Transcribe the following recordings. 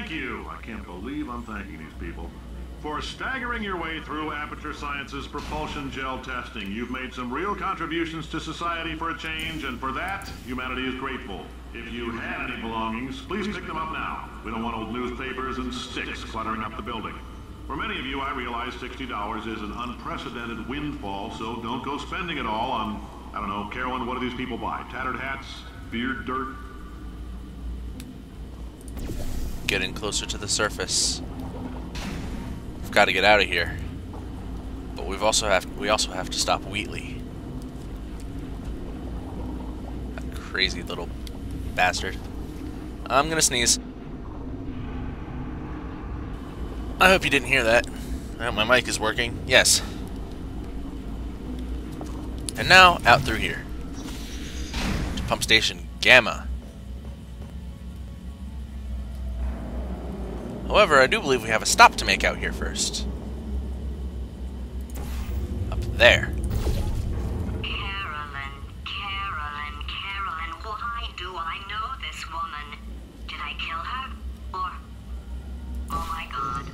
thank you. I can't believe I'm thanking these people. For staggering your way through Aperture Science's propulsion gel testing. You've made some real contributions to society for a change, and for that, humanity is grateful. If you had any belongings, please pick them up now. We don't want old newspapers and sticks cluttering up the building. For many of you, I realize $60 is an unprecedented windfall, so don't go spending it all on, I don't know, Carolyn, what do these people buy? Tattered hats? Beard dirt? Getting closer to the surface. We've got to get out of here. But we also have to stop Wheatley. That crazy little bastard. I'm gonna sneeze. I hope you didn't hear that. I hope my mic is working. Yes. And now, out through here. To Pump Station Gamma. However, I do believe we have a stop to make out here first. Up there. Carolyn, why do I know this woman? Did I kill her? Or... Oh my god.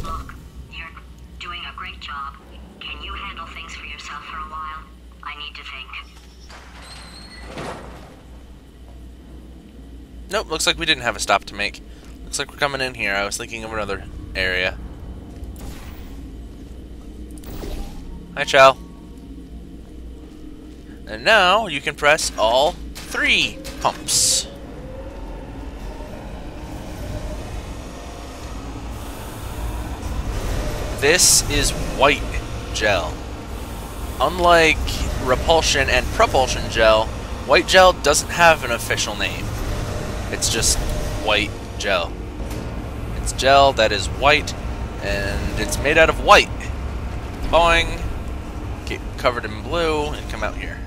Look, you're doing a great job. Can you handle things for yourself for a while? I need to think. Nope, looks like we didn't have a stop to make. Looks like we're coming in here. I was thinking of another area. Hi, Chal. And now you can press all 3 pumps. This is white gel. Unlike repulsion and propulsion gel, white gel doesn't have an official name. It's just white gel. It's gel that is white, and it's made out of white. Boing. Get covered in blue, and come out here.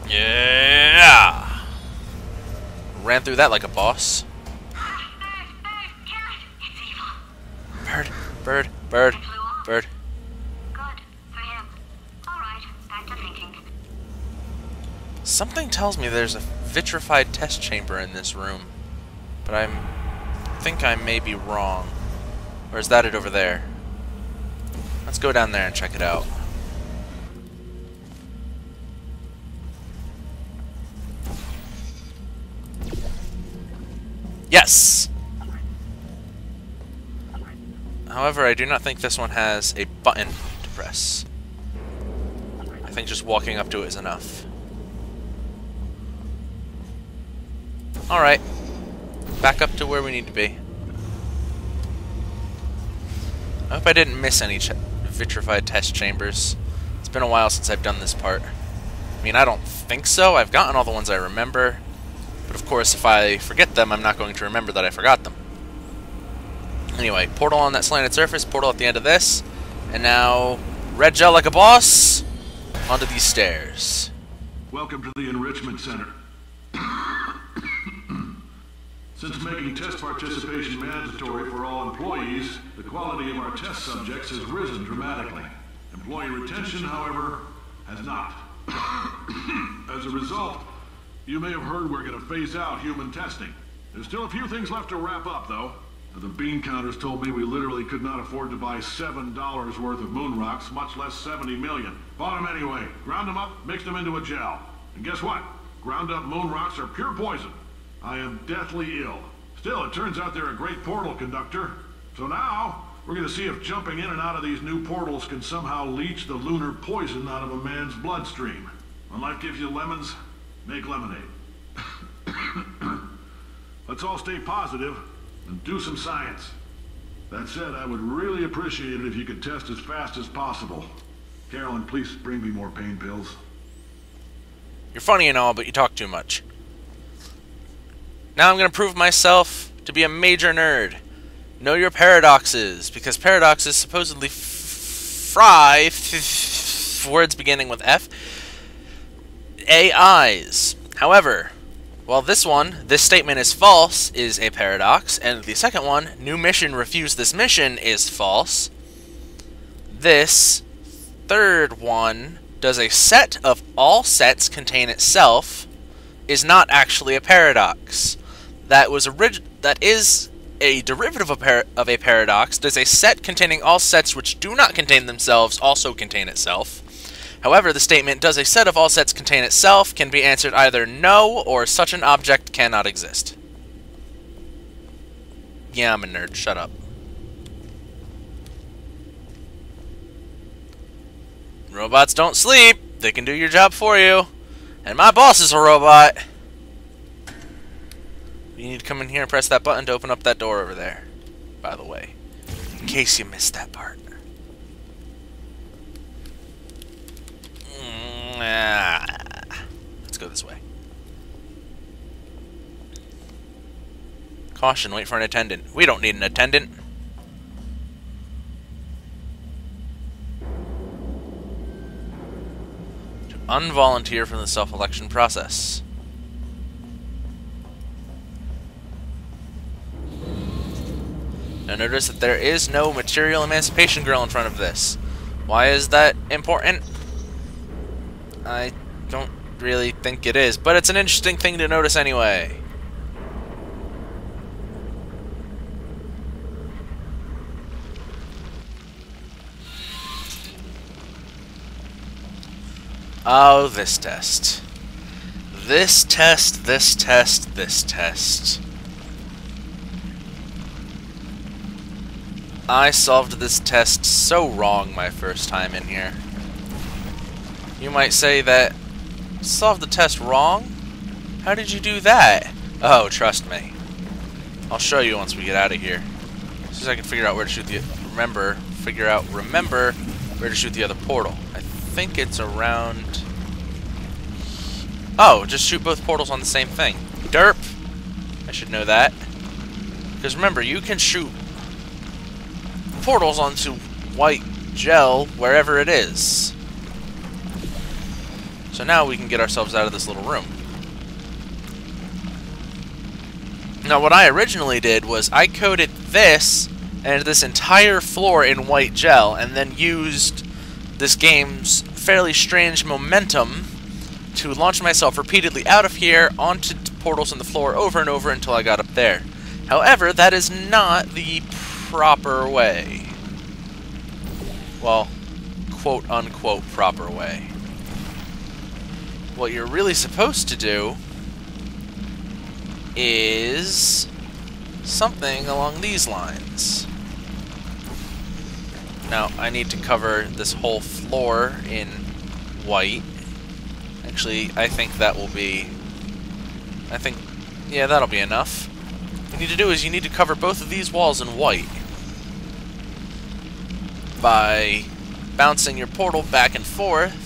Yeah! Ran through that like a boss. Bird. Good for him. Alright, back to thinking. Something tells me there's a vitrified test chamber in this room, but I think I may be wrong. Or is that it over there? Let's go down there and check it out. Yes! However, I do not think this one has a button to press. I think just walking up to it is enough. Alright. Back up to where we need to be. I hope I didn't miss any vitrified test chambers. It's been a while since I've done this part. I mean, I don't think so. I've gotten all the ones I remember. But of course, if I forget them, I'm not going to remember that I forgot them. Anyway, portal on that slanted surface, portal at the end of this, and now red gel like a boss onto these stairs. Welcome to the Enrichment Center. Since making test participation mandatory for all employees, the quality of our test subjects has risen dramatically. Employee retention, however, has not. As a result, you may have heard we're going to phase out human testing. There's still a few things left to wrap up, though. The bean counters told me we literally could not afford to buy $7 worth of moon rocks, much less 70 million. Bought them anyway. Ground them up, mixed them into a gel. And guess what? Ground up moon rocks are pure poison. I am deathly ill. Still, it turns out they're a great portal conductor. So now, we're going to see if jumping in and out of these new portals can somehow leach the lunar poison out of a man's bloodstream. When life gives you lemons, make lemonade. Let's all stay positive and do some science. That said, I would really appreciate it if you could test as fast as possible. Carolyn, please bring me more pain pills. You're funny and all, but you talk too much. Now I'm going to prove myself to be a major nerd. Know your paradoxes, because paradoxes supposedly fry words beginning with F. AIs. However, well, this statement is false, is a paradox, and the second one, new mission refuse this mission, is false. This third one, does a set of all sets contain itself, is not actually a paradox. That is a derivative of a paradox. Does a set containing all sets which do not contain themselves also contain itself? However, the statement, does a set of all sets contain itself, can be answered either no, or such an object cannot exist. Yeah, I'm a nerd. Shut up. Robots don't sleep. They can do your job for you. And my boss is a robot. You need to come in here and press that button to open up that door over there, by the way. In case you missed that part. Let's go this way. Caution, wait for an attendant. We don't need an attendant. To unvolunteer from the self-election process. Now notice that there is no material emancipation grill in front of this. Why is that important? I don't really think it is, but it's an interesting thing to notice anyway. Oh, this test. This test, this test, this test. I solved this test so wrong my first time in here. You might say that, solved the test wrong? How did you do that? Oh, trust me. I'll show you once we get out of here. As soon as I can figure out where to shoot the... remember where to shoot the other portal. I think it's around... Oh, just shoot both portals on the same thing. Derp! I should know that. Because remember, you can shoot portals onto white gel wherever it is. So now we can get ourselves out of this little room. Now what I originally did was I coated this and this entire floor in white gel and then used this game's fairly strange momentum to launch myself repeatedly out of here onto portals on the floor over and over until I got up there. However, that is not the proper way. Well, quote-unquote proper way. What you're really supposed to do is something along these lines. Now, I need to cover this whole floor in white. Actually, I think that will be... yeah, that'll be enough. What you need to do is you need to cover both of these walls in white by bouncing your portal back and forth,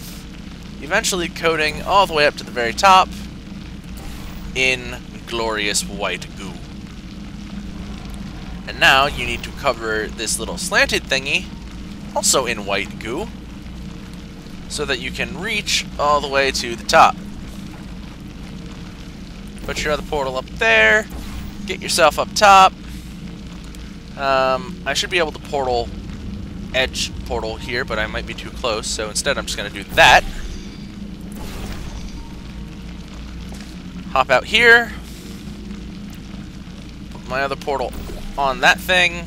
eventually coating all the way up to the very top in glorious white goo. And now you need to cover this little slanted thingy also in white goo so that you can reach all the way to the top. Put your other portal up there, get yourself up top. I should be able to edge portal here, but I might be too close, so instead I'm just going to do that. Hop out here. Put my other portal on that thing.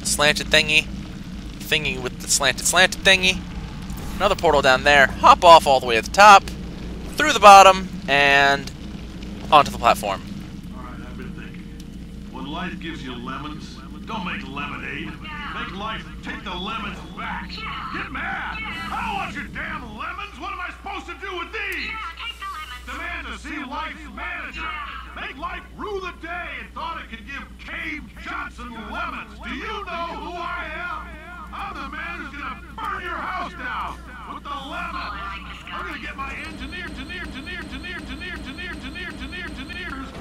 Slanted thingy. Thingy with the slanted thingy. Another portal down there. Hop off all the way at the top. Through the bottom. And onto the platform. Alright, I've been thinking. When life gives you lemons, don't make lemonade. Make life take the lemons back. Get mad! I don't want your damn lemons! What am I supposed to do with these? Take the lemons. Demand to see life's manager. Make life rue the day and thought it could give Cave Johnson lemons. Do you know who I am? I'm the man who's gonna burn your house down with the lemons. I'm gonna get my engineers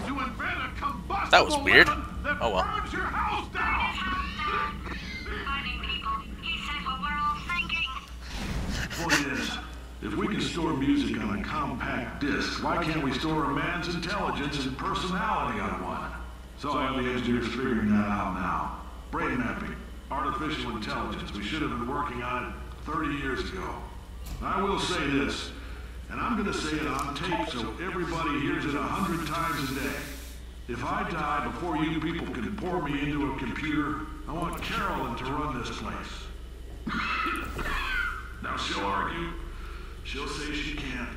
to invent a combustible That was weird. lemon that Oh well. burns your house down. Fighting people. He said what we're all thinking. Point is, if we can store music on a compact disc, why can't we store a man's intelligence and personality on one? So I have the engineers figuring that out now. Brain mapping, artificial intelligence. We should have been working on it 30 years ago. I will say this. And I'm gonna say it on tape so everybody hears it 100 times a day. If I die before you people can pour me into a computer, I want Carolyn to run this place. Now she'll argue. She'll say she can't.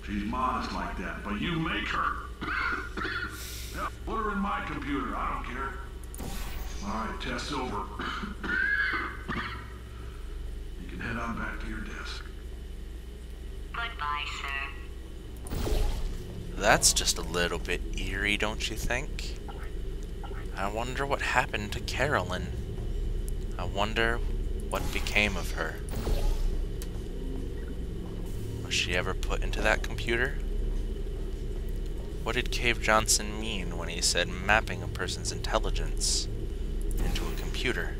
She's modest like that, but you make her. Yeah, put her in my computer, I don't care. Alright, test over. You can head on back to your desk. Goodbye, sir. That's just a little bit eerie, don't you think? I wonder what happened to Carolyn. I wonder what became of her. Was she ever put into that computer? What did Cave Johnson mean when he said mapping a person's intelligence into a computer?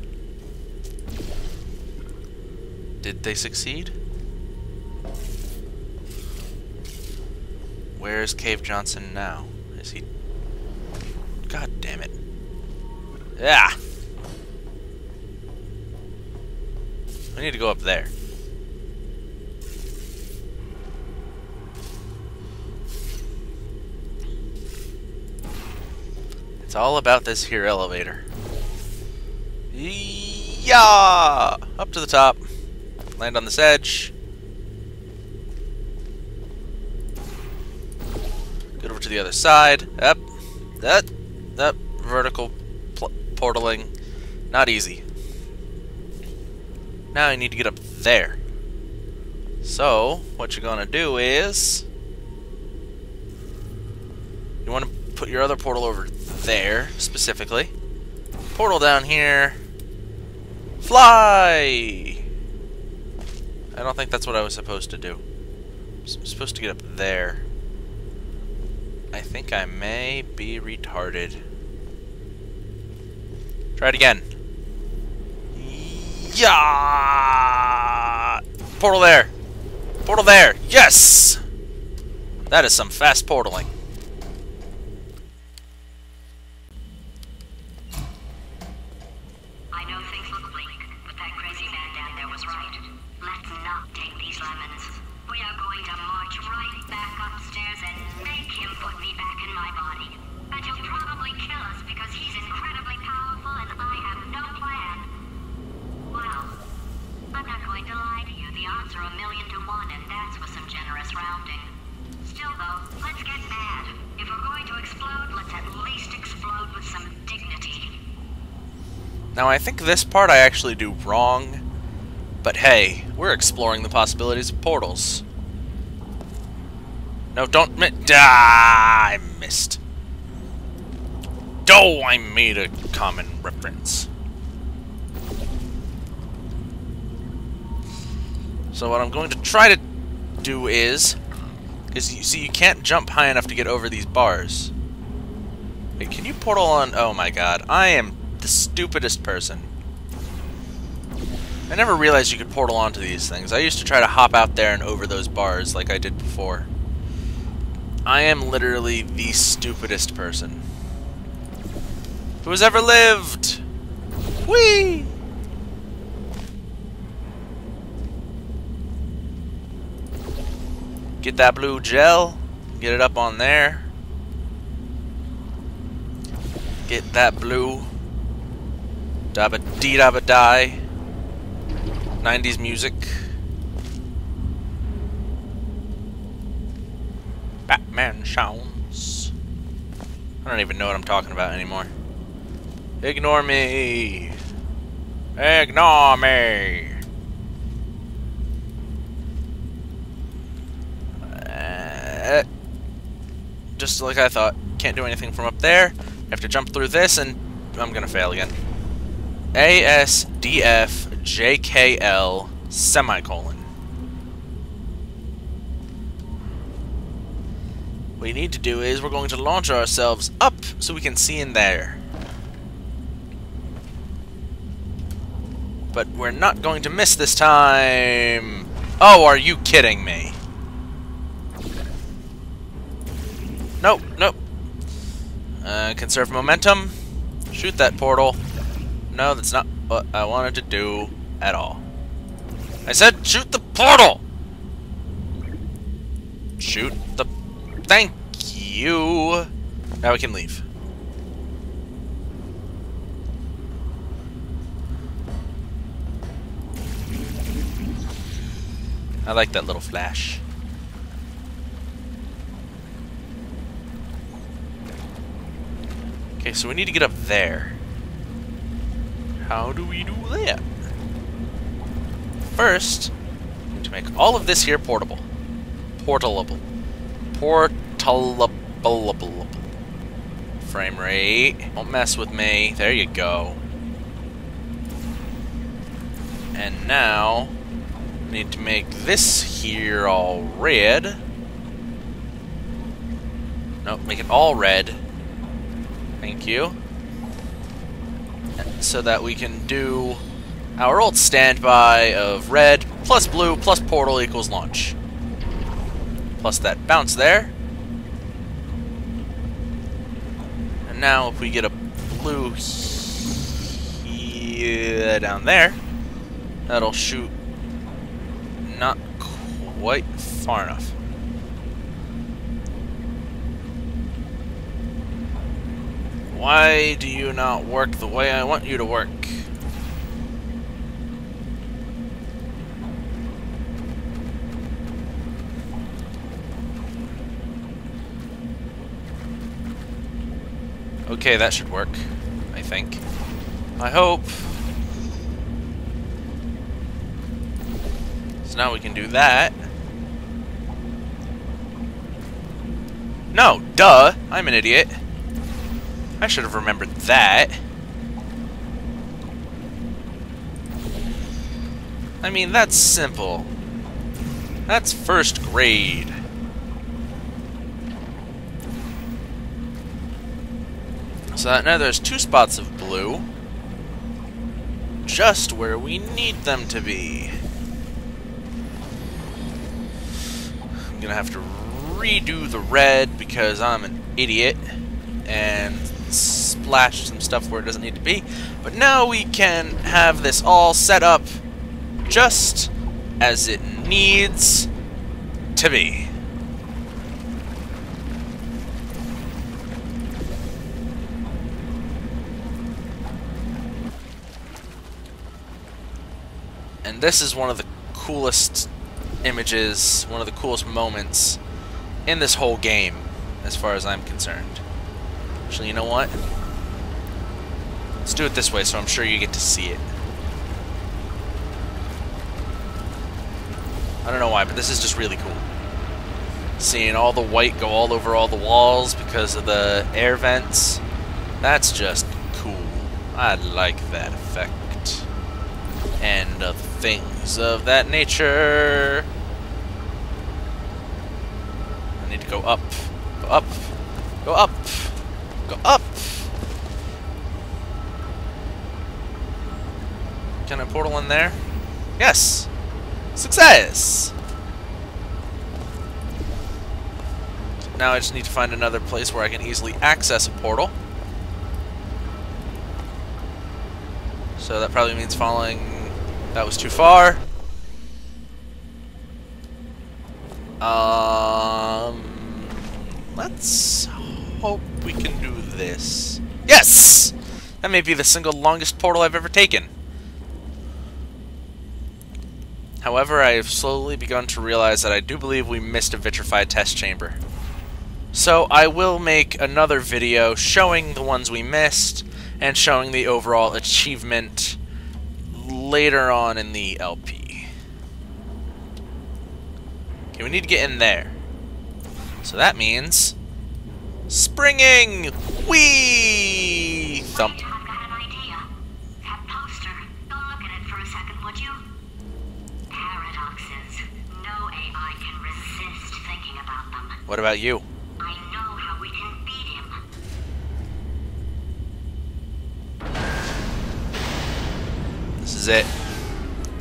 Did they succeed? Where's Cave Johnson now? Is he... God damn it. Yeah! I need to go up there. It's all about this here elevator. Yeah! Up to the top. Land on this edge. Get over to the other side. Up. That. Vertical portaling. Not easy. Now I need to get up there. So, what you're gonna do is... you want to put your other portal over there, specifically. Portal down here. Fly! I don't think that's what I was supposed to do. I'm supposed to get up there. I think I may be retarded. Try it again. Yeah! Portal there! Portal there! Yes! That is some fast portaling. I know things look bleak, but that crazy man down there was right. Let's not take these lemons. We are going to march right back upstairs and make him put me back in my body. And he'll probably kill us because he's incredibly powerful and I have no plan. Well, I'm not going to lie to you. The odds are 1,000,000 to 1, and that's with some generous rounding. Still, though, let's get mad. If we're going to explode, let's at least explode with some dignity. Now, I think this part I actually do wrong, but hey, we're exploring the possibilities of portals. No, don't I missed. Oh, I made a common reference. So what I'm going to try to do is you see, you can't jump high enough to get over these bars. Wait, can you portal on? Oh my god, I am the stupidest person. I never realized you could portal onto these things. I used to try to hop out there and over those bars like I did before. I am literally the stupidest person who has ever lived. Whee! Get that blue gel. Get it up on there. Get that blue. Dabba dee dabba die. 90s music. Batman sounds. I don't even know what I'm talking about anymore. Ignore me. Ignore me. Just like I thought. Can't do anything from up there. I have to jump through this, and I'm gonna fail again. ASDFJKL semicolon. What we need to do is we're going to launch ourselves up so we can see in there. But we're not going to miss this time. Oh, are you kidding me? Nope, nope. Conserve momentum. Shoot that portal. No, that's not what I wanted to do at all. I said shoot the portal! shoot the... Thank you! Now we can leave. I like that little flash. Okay, so we need to get up there. How do we do that? First, we need to make all of this here portable. Portalable. Portalable. Frame rate. Don't mess with me. There you go. And now, we need to make this here all red. Nope, make it all red. Thank you. So that we can do our old standby of red plus blue plus portal equals launch. Plus that bounce there. And now if we get a blue here down there, that'll shoot not quite far enough. Why do you not work the way I want you to work? Okay, that should work, I think. I hope. So now we can do that. No, duh! I'm an idiot. I should have remembered that. I mean, that's simple. That's first grade. So now there's 2 spots of blue. Just where we need them to be. I'm gonna have to redo the red because I'm an idiot. And splash some stuff where it doesn't need to be. But now we can have this all set up just as it needs to be. And this is one of the coolest images, one of the coolest moments in this whole game, as far as I'm concerned. Actually, you know what? Let's do it this way so I'm sure you get to see it. I don't know why, but this is just really cool. Seeing all the white go all over all the walls because of the air vents. That's just cool. I like that effect. And things of that nature. I need to go up. Go up. Go up. Go up! Can I portal in there? Yes! Success! Now I just need to find another place where I can easily access a portal. So that probably means following... That was too far. Let's hope we can do this. Yes! That may be the single longest portal I've ever taken. However, I have slowly begun to realize that I do believe we missed a vitrified test chamber. So I will make another video showing the ones we missed and showing the overall achievement later on in the LP. Okay, we need to get in there. So that means... springing! Whee! Thump. Wait, I've got an idea. That poster. Go look at it for a second, would you? Paradoxes. No AI can resist thinking about them. What about you? I know how we can beat him. This is it.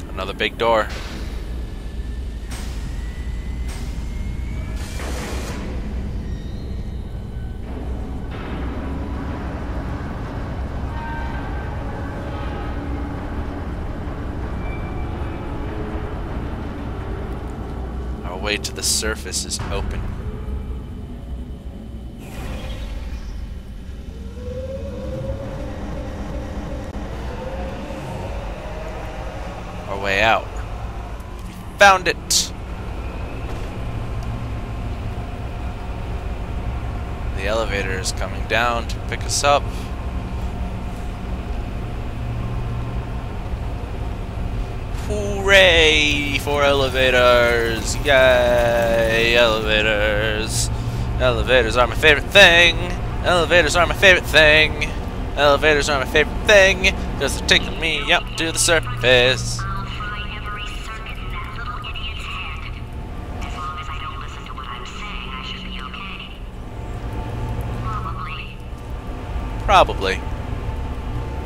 Another big door. Our way to the surface is open. Our way out. We found it! The elevator is coming down to pick us up. Hooray for elevators! Yay, elevators! Elevators are my favorite thing! Elevators are my favorite thing! Elevators are my favorite thing! Because they're taking me up to the surface! I'll fry every circuit in that little idiot's head. As long as I don't listen to what I'm saying, I should be okay. Probably. Probably.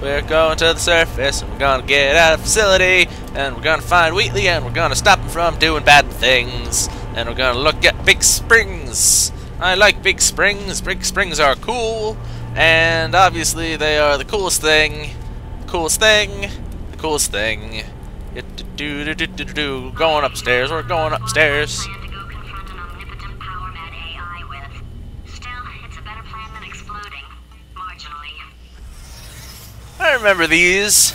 We're going to the surface, and we're gonna get out of the facility, and we're gonna find Wheatley, and we're gonna stop him from doing bad things, and we're gonna look at big springs. I like big springs. Big springs are cool, and obviously they are the coolest thing. The coolest thing. The coolest thing. Going upstairs. We're going upstairs. Plan to go confront an omnipotent power-mad AI with. Still, it's a better plan than exploding. Marginally. I remember these.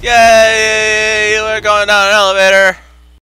Yay! We're going down an elevator.